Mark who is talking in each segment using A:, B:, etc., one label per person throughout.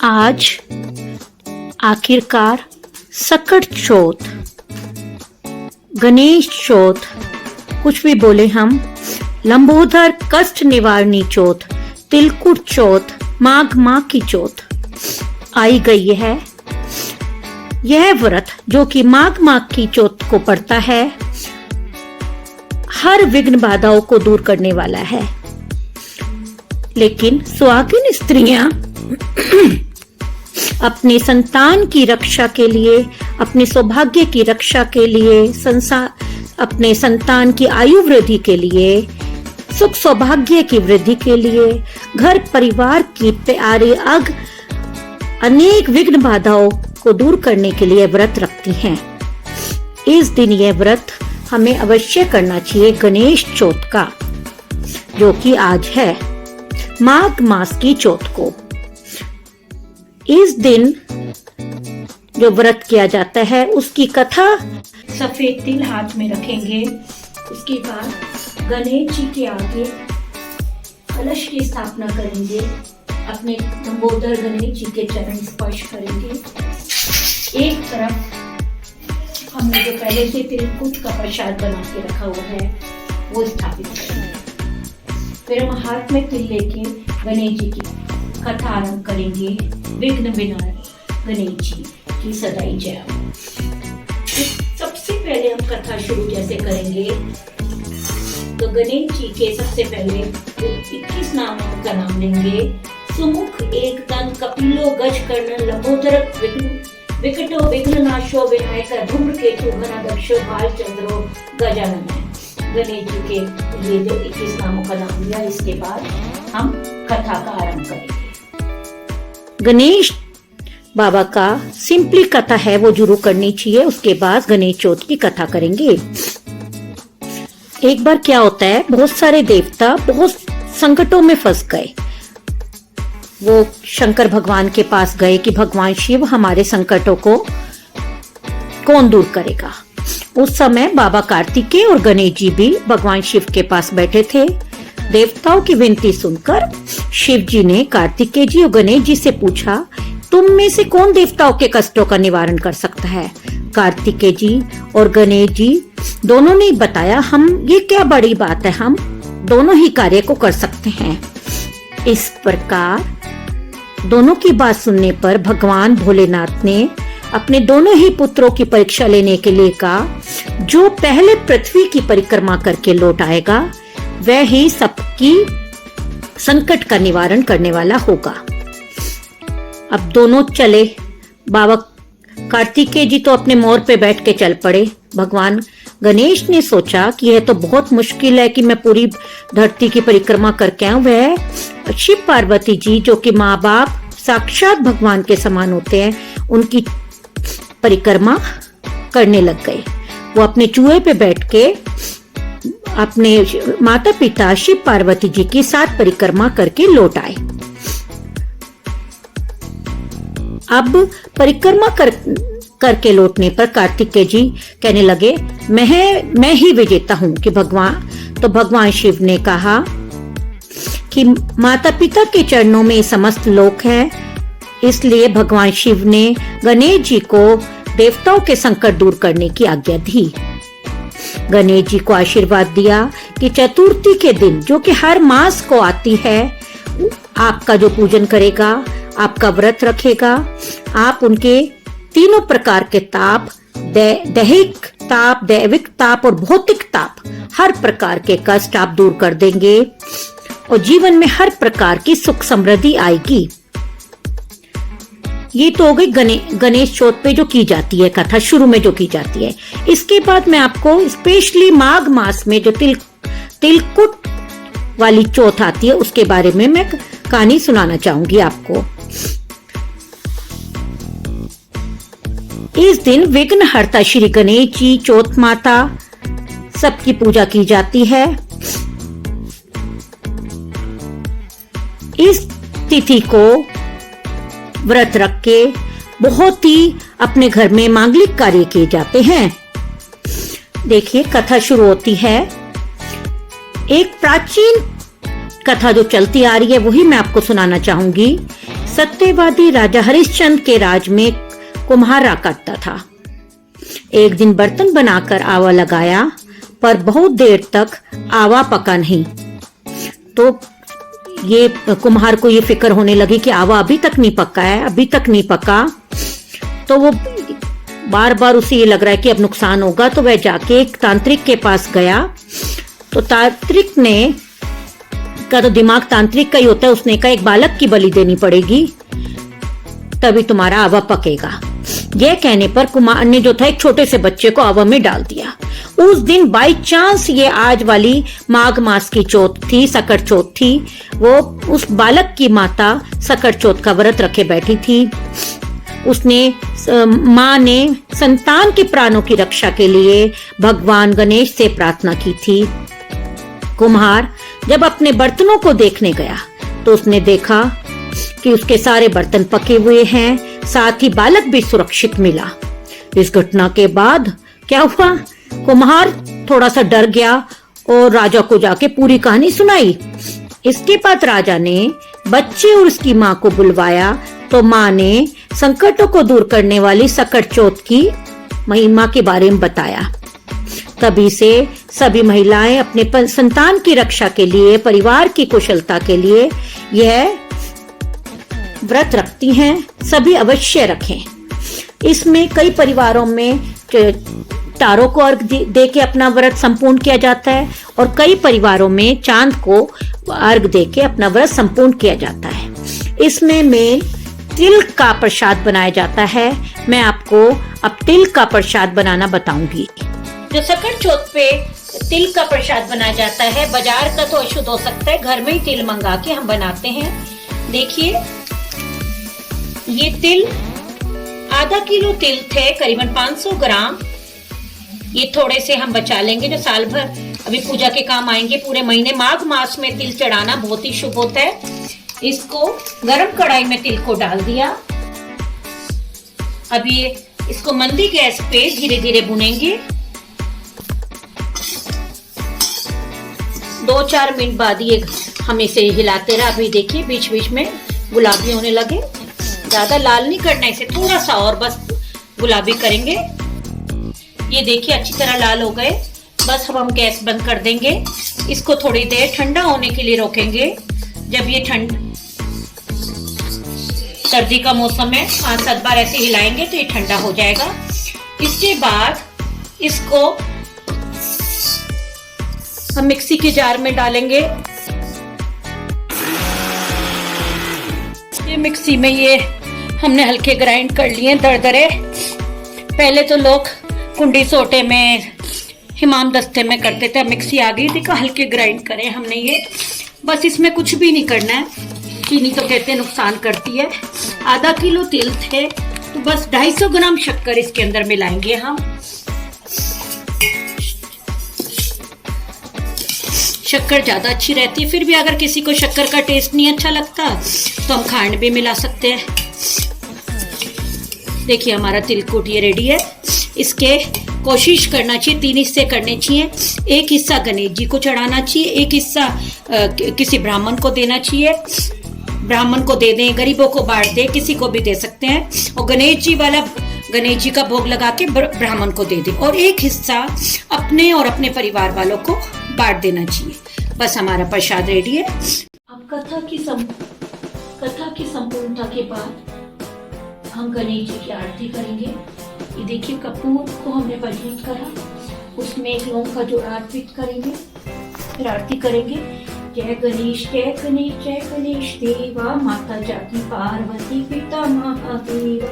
A: आज आखिरकार सकट चौथ, गणेश चौथ, कुछ भी बोले हम, लंबोदर कष्ट निवारणी चौथ, तिलकुट चौथ, माघ माह की चौथ आई गई है। यह व्रत जो कि माघ माह की चौथ को पड़ता है, हर विघ्न बाधाओं को दूर करने वाला है। लेकिन सुहागिन स्त्रियां अपने संतान की रक्षा के लिए, अपने सौभाग्य की रक्षा के लिए, अपने संतान की आयु वृद्धि के लिए, सुख सौभाग्य की वृद्धि के लिए, घर परिवार की प्यारे अनेक विघ्न बाधाओं को दूर करने के लिए व्रत रखती हैं। इस दिन यह व्रत हमें अवश्य करना चाहिए गणेश चौथ का, जो कि आज है माघ मास की चौथ को। इस दिन जो व्रत किया जाता है उसकी कथा, सफेद तिल हाथ में रखेंगे, उसके बाद गणेश जी के आगे कलश की स्थापना करेंगे, अपने लंबोदर गणेश जी के चरण स्पर्श करेंगे। एक तरफ हमने जो पहले से तिलकुट का प्रसाद बना के रखा हुआ है वो स्थापित करेंगे। फिर हम हाथ में तिल लेके गणेश जी की कथा आरंभ करेंगे। विघ्न विनायक गणेश जी की सदाई जय। सबसे पहले हम कथा शुरू जैसे करेंगे तो गणेश जी के सबसे पहले 21 नामों का नाम लेंगे। सुमुख एक दंत कपिलो गज कर्णन लंबोदर विकटो विघ्ननाशो विनायक धूम्रकेतु घनाध्यक्षो भालचंद्रो गजानन है। गणेश जी के ये जो 21 नामों का नाम लिया, इसके बाद हम कथा का आरंभ करेंगे। गणेश बाबा का सिंपली कथा है वो जरूर करनी चाहिए, उसके बाद गणेश चौथ की कथा करेंगे। एक बार क्या होता है, बहुत सारे देवता बहुत संकटों में फंस गए। वो शंकर भगवान के पास गए कि भगवान शिव हमारे संकटों को कौन दूर करेगा। उस समय बाबा कार्तिकेय और गणेश जी भी भगवान शिव के पास बैठे थे। देवताओं की विनती सुनकर शिव जी ने कार्तिकेय जी और गणेश जी से पूछा, तुम में से कौन देवताओं के कष्टों का निवारण कर सकता है। कार्तिकेय जी और गणेश जी दोनों ने बताया, हम ये क्या बड़ी बात है, हम दोनों ही कार्य को कर सकते हैं। इस प्रकार दोनों की बात सुनने पर भगवान भोलेनाथ ने अपने दोनों ही पुत्रों की परीक्षा लेने के लिए कहा, जो पहले पृथ्वी की परिक्रमा करके लौट आएगा वह ही सबकी संकट का निवारण करने वाला होगा। अब दोनों चले। बाबा कार्तिकेय जी तो अपने मोर पे बैठ के चल पड़े। भगवान गणेश ने सोचा कि यह तो बहुत मुश्किल है कि मैं पूरी धरती की परिक्रमा करके आऊं। वह शिव पार्वती जी जो कि माँ बाप साक्षात भगवान के समान होते हैं, उनकी परिक्रमा करने लग गए। वो अपने चूहे पे बैठ के अपने माता पिता शिव पार्वती जी की साथ परिक्रमा करके लौट आए। अब परिक्रमा करके लौटने पर कार्तिकेय जी कहने लगे, मैं ही विजेता हूं कि भगवान शिव ने कहा कि माता पिता के चरणों में समस्त लोक है, इसलिए भगवान शिव ने गणेश जी को देवताओं के संकट दूर करने की आज्ञा दी। गणेश जी को आशीर्वाद दिया कि चतुर्थी के दिन, जो कि हर मास को आती है, आपका जो पूजन करेगा, आपका व्रत रखेगा, आप उनके तीनों प्रकार के ताप, दैहिक ताप, दैविक ताप और भौतिक ताप, हर प्रकार के कष्ट आप दूर कर देंगे और जीवन में हर प्रकार की सुख समृद्धि आएगी। ये तो हो गई गणेश चौथ पे जो की जाती है कथा, शुरू में जो की जाती है। इसके बाद मैं आपको स्पेशली माघ मास में जो तिलकुट वाली चौथ आती है उसके बारे में मैं कहानी सुनाना चाहूंगी आपको। इस दिन विघ्नहर्ता श्री गणेश जी, चौथ माता सबकी पूजा की जाती है। इस तिथि को व्रत रख के बहुत ही अपने घर में मांगलिक कार्य किए जाते हैं। देखिए कथा शुरू होती है। एक प्राचीन कथा जो चलती आ रही है वही मैं आपको सुनाना चाहूंगी। सत्यवादी राजा हरिश्चंद्र के राज में कुम्हार रहा करता था। एक दिन बर्तन बनाकर आवा लगाया, पर बहुत देर तक आवा पका नहीं। तो ये कुम्हार को ये फिक्र होने लगी कि आवा अभी तक नहीं पका है, अभी तक नहीं पका। तो वो बार बार उसे ये लग रहा है कि अब नुकसान होगा। तो वह जाके एक तांत्रिक के पास गया। तो तांत्रिक ने का तो दिमाग तांत्रिक का ही होता है। उसने कहा एक बालक की बलि देनी पड़ेगी, तभी तुम्हारा आवा पकेगा। यह कहने पर कुमार ने जो था एक छोटे से बच्चे को आवा में डाल दिया। उस दिन बाई चांस ये आज वाली माघ मास की चौथ थी, सकट चौथ थी। वो उस बालक की माता सकट चौथ का व्रत रखे बैठी थी। उसने माँ ने संतान के प्राणों की रक्षा के लिए भगवान गणेश से प्रार्थना की थी। कुम्हार जब अपने बर्तनों को देखने गया तो उसने देखा कि उसके सारे बर्तन पके हुए हैं, साथ ही बालक भी सुरक्षित मिला। इस घटना के बाद क्या हुआ, कुम्हार थोड़ा सा डर गया और राजा को जाके पूरी कहानी सुनाई। इसके बाद राजा ने बच्चे और उसकी माँ को बुलवाया। तो माँ ने संकटों को दूर करने वाली सकट चौथ की महिमा के बारे में बताया। तभी से सभी महिलाएं अपने संतान की रक्षा के लिए, परिवार की कुशलता के लिए यह व्रत रखती हैं। सभी अवश्य रखें। इसमें कई परिवारों में तारों को अर्घ दे के अपना व्रत संपूर्ण किया जाता है और कई परिवारों में चांद को अर्घ दे के अपना व्रत संपूर्ण किया जाता है। इसमें मेन तिल का प्रसाद बनाया जाता है। मैं आपको अब तिल का प्रसाद बनाना बताऊंगी। जो सकट चौथ पे तिल का प्रसाद बनाया जाता है, बाजार का तो अशुद्ध हो सकता है, घर में ही तिल मंगा के हम बनाते हैं। देखिए ये तिल आधा किलो तिल थे, करीबन 500 ग्राम। ये थोड़े से हम बचा लेंगे जो साल भर अभी पूजा के काम आएंगे। पूरे महीने माघ मास में तिल चढ़ाना बहुत ही शुभ होता है। इसको गरम कढ़ाई में तिल को डाल दिया। अब ये इसको मंदी गैस पे धीरे धीरे भुनेंगे। 2-4 मिनट बाद ये हम इसे हिलाते रहे। अभी देखिए बीच बीच में गुलाबी होने लगे। ज्यादा लाल नहीं करना इसे, थोड़ा सा और बस गुलाबी करेंगे। ये देखिए अच्छी तरह लाल हो गए। बस अब हम गैस बंद कर देंगे। इसको थोड़ी देर ठंडा होने के लिए रोकेंगे। जब ये सर्दी का मौसम है, 5-7 बार ऐसे हिलाएंगे तो ये ठंडा हो जाएगा। इसके बाद इसको हम मिक्सी के जार में डालेंगे। ये मिक्सी में ये हमने हल्के ग्राइंड कर लिए दरदरे। पहले तो लोग कुंडी सोटे में, हिमाम दस्ते में करते थे, मिक्सी आ गई थी, हल्के ग्राइंड करें हमने ये। बस इसमें कुछ भी नहीं करना है। चीनी तो कहते हैं नुकसान करती है। आधा किलो तिल थे तो बस 250 ग्राम शक्कर इसके अंदर मिलाएंगे हम। शक्कर ज्यादा अच्छी रहती है। फिर भी अगर किसी को शक्कर का टेस्ट नहीं अच्छा लगता तो हम खांड भी मिला सकते हैं। देखिए हमारा तिलकुट ये रेडी है। इसके कोशिश करना चाहिए 3 हिस्से करने चाहिए। एक हिस्सा गणेश जी को चढ़ाना चाहिए, एक हिस्सा किसी ब्राह्मण को देना चाहिए। ब्राह्मण को दे दें, गरीबों को बांट दें, किसी को भी दे सकते हैं। और गणेश जी वाला गणेश जी का भोग लगा के ब्राह्मण को दे दें और एक हिस्सा अपने और अपने परिवार वालों को बांट देना चाहिए। बस हमारा प्रसाद रेडी है। अब कथा की संपूर्णता के बाद हम गणेश जी की आरती करेंगे। ये देखिए कपूर को हमने प्रज्वलित करा, उसमें एक लौंग का जोड़ा अर्पित करेंगे, फिर आरती करेंगे। जय गणेश जय गणेश जय गणेश देवा, माता जाति पार्वती पिता महादेवा।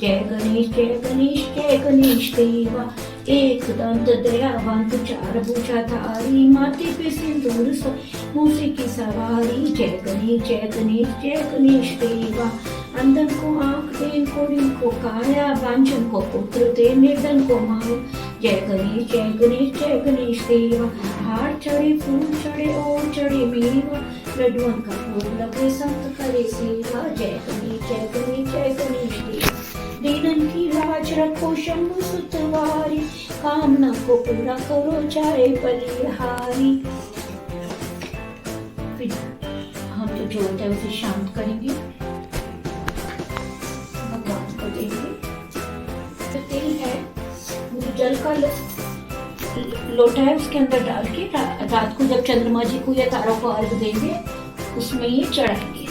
A: जय गणेश जय गणेश जय गणेश देवा, एक दंत दयावंत 4 भुजाधारी, माथे पे सिंदूर मूसी की सवारी। जय गणेश जय गणेश जय गणेश देवा, अंधन को आंख दे, कोढ़ी को काया, वांझन को पुत्र दे, निर्धन को माया। जय गणेश जय गणेश देवा, हार चढ़े फूल चढ़े और चढ़े मेवा, लड्डुअन का भोग लगे संत करे सेवा। जय गणेश जय गणेश देवा, दीनन की लाज रखो शंभु सुतवारी, कामना को पूरा करो चाहे बलिहारी। फिर हम जो होता है उसे शांत करेंगे। तेल है, जो जल का लोटा है उसके अंदर डाल के रात को जब चंद्रमा जी को या तारों को अर्घ देंगे उसमें ये चढ़ाएंगे।